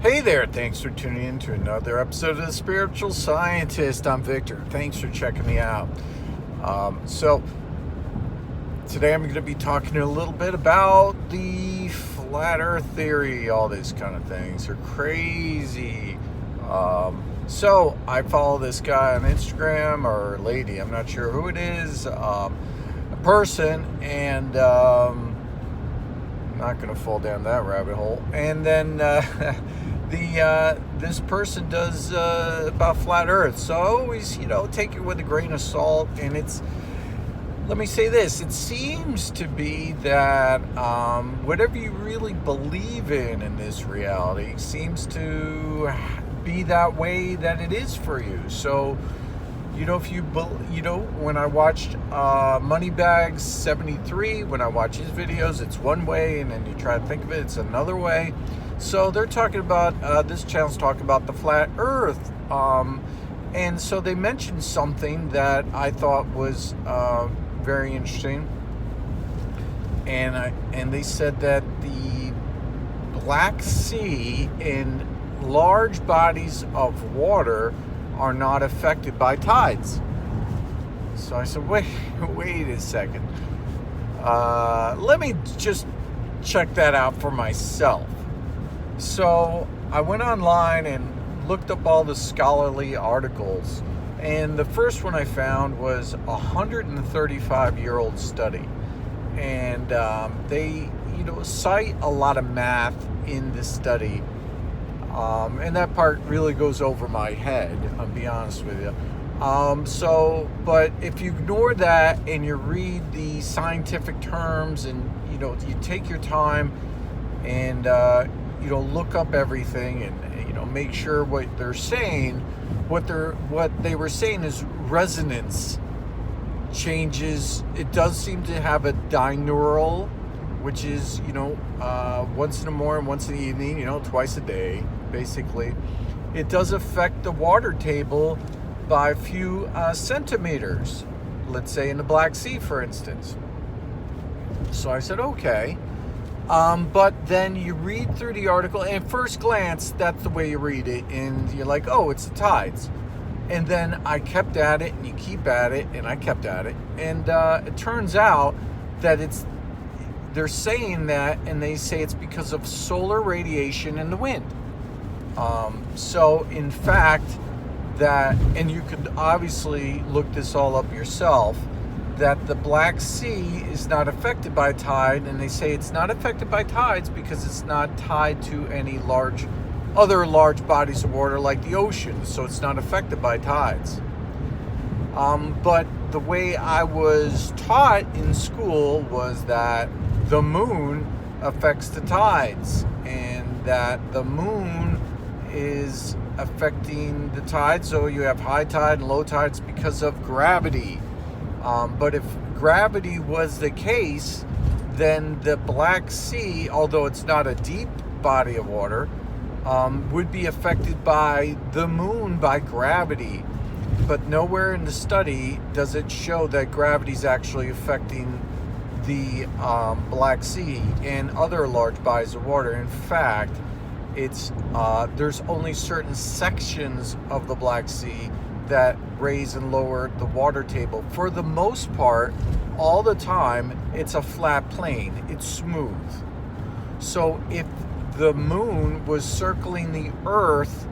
Hey there, thanks for tuning in to another episode of The Spiritual Scientist. I'm Victor. Thanks for checking me out. So, today I'm going to be talking a little bit about the flat earth theory. All these kind of things are crazy. So, I follow this guy on Instagram, or lady, I'm not sure who it is, a person, and I'm not going to fall down that rabbit hole. And then this person does about flat earth, so always take it with a grain of salt. And let me say this, it seems to be that whatever you really believe in this reality seems to be that way that it is for you. So if you when I watched Moneybags 73, when I watch his videos, it's one way, and then you try to think of it, it's another way. So they're talking about, this channel's talking about the flat earth. And so they mentioned something that I thought was very interesting. And they said that the Black Sea and large bodies of water are not affected by tides. So I said, wait a second. Let me just check that out for myself. So I went online and looked up all the scholarly articles, and the first one I found was a 135-year-old study, and they cite a lot of math in this study, and that part really goes over my head, I'll be honest with you. But if you ignore that and you read the scientific terms, and you take your time and look up everything, and make sure what they're saying, what they were saying is resonance changes. It does seem to have a binaural, which is once in the morning, once in the evening, twice a day basically. It does affect the water table by a few centimeters, let's say in the Black Sea, for instance. So I said, okay. But then you read through the article, and at first glance, that's the way you read it, and you're like, oh, it's the tides. And then I kept at it, and you keep at it, and I kept at it, and it turns out that they're saying that, and they say it's because of solar radiation and the wind. So in fact, and you could obviously look this all up yourself, that the Black Sea is not affected by tide, and they say it's not affected by tides because it's not tied to any other large bodies of water like the ocean, so it's not affected by tides. But the way I was taught in school was that the moon affects the tides, and that the moon is affecting the tide, so you have high tide and low tides because of gravity. But if gravity was the case, then the Black Sea, although it's not a deep body of water, would be affected by the moon, by gravity. But nowhere in the study does it show that gravity is actually affecting the Black Sea and other large bodies of water. In fact, there's only certain sections of the Black Sea that raise and lower the water table. For the most part, all the time, it's a flat plane. It's smooth. So if the moon was circling the Earth,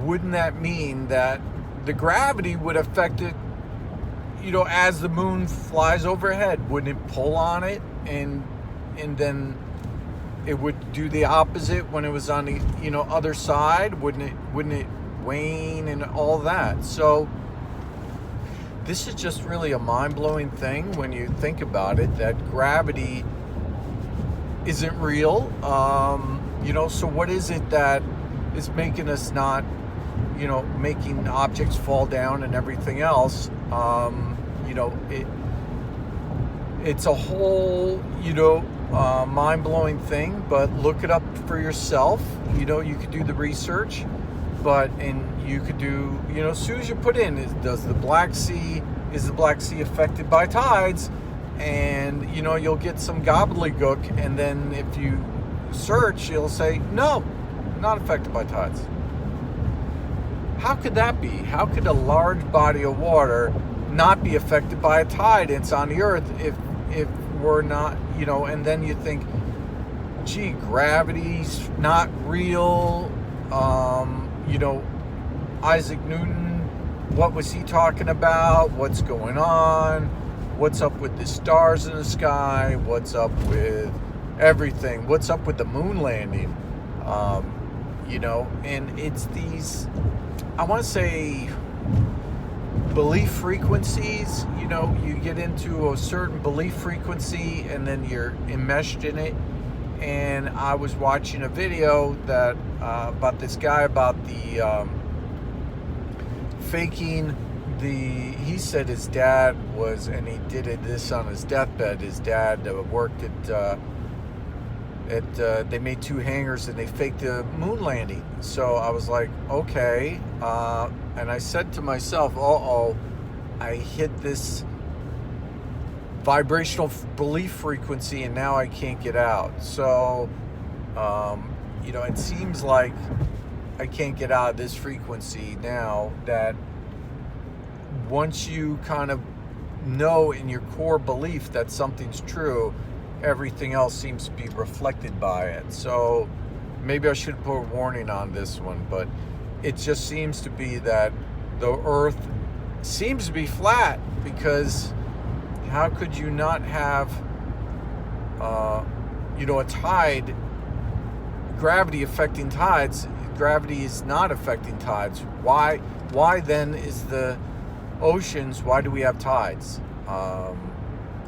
wouldn't that mean that the gravity would affect it, as the moon flies overhead? Wouldn't it pull on it, and then it would do the opposite when it was on the other side? Wouldn't it wane and all that? So this is just really a mind-blowing thing when you think about it, that gravity isn't real. So what is it that is making us not, making objects fall down and everything else? It's a whole, mind-blowing thing, but look it up for yourself. You could do the research. And you could do, as soon as you put in, is the Black Sea affected by tides? And, you'll get some gobbledygook, and then if you search, it'll say, no, not affected by tides. How could that be? How could a large body of water not be affected by a tide? It's on the earth if we're not, and then you think, gee, gravity's not real. Isaac Newton, what was he talking about? What's going on? What's up with the stars in the sky? What's up with everything? What's up with the moon landing? And it's these, I want to say, belief frequencies. You get into a certain belief frequency and then you're enmeshed in it. And I was watching a video that about this guy about the faking he said his dad was, and he did this on his deathbed. His dad worked they made 2 hangars and they faked the moon landing. So I was like, okay. And I said to myself, I hit this vibrational belief frequency and now I can't get out. So, it seems like I can't get out of this frequency now, that once you kind of know in your core belief that something's true, everything else seems to be reflected by it. So maybe I should put a warning on this one, but it just seems to be that the earth seems to be flat, because how could you not have a tide, gravity affecting tides? Gravity is not affecting tides. Why then is the oceans, why do we have tides? I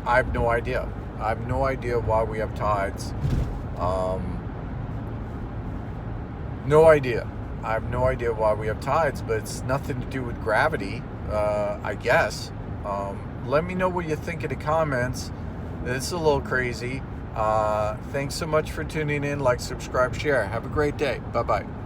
have no idea. I have no idea why we have tides. No idea. I have no idea why we have tides, but it's nothing to do with gravity, I guess. Let me know what you think in the comments. This is a little crazy. Thanks so much for tuning in. Like, subscribe, share. Have a great day. Bye-bye.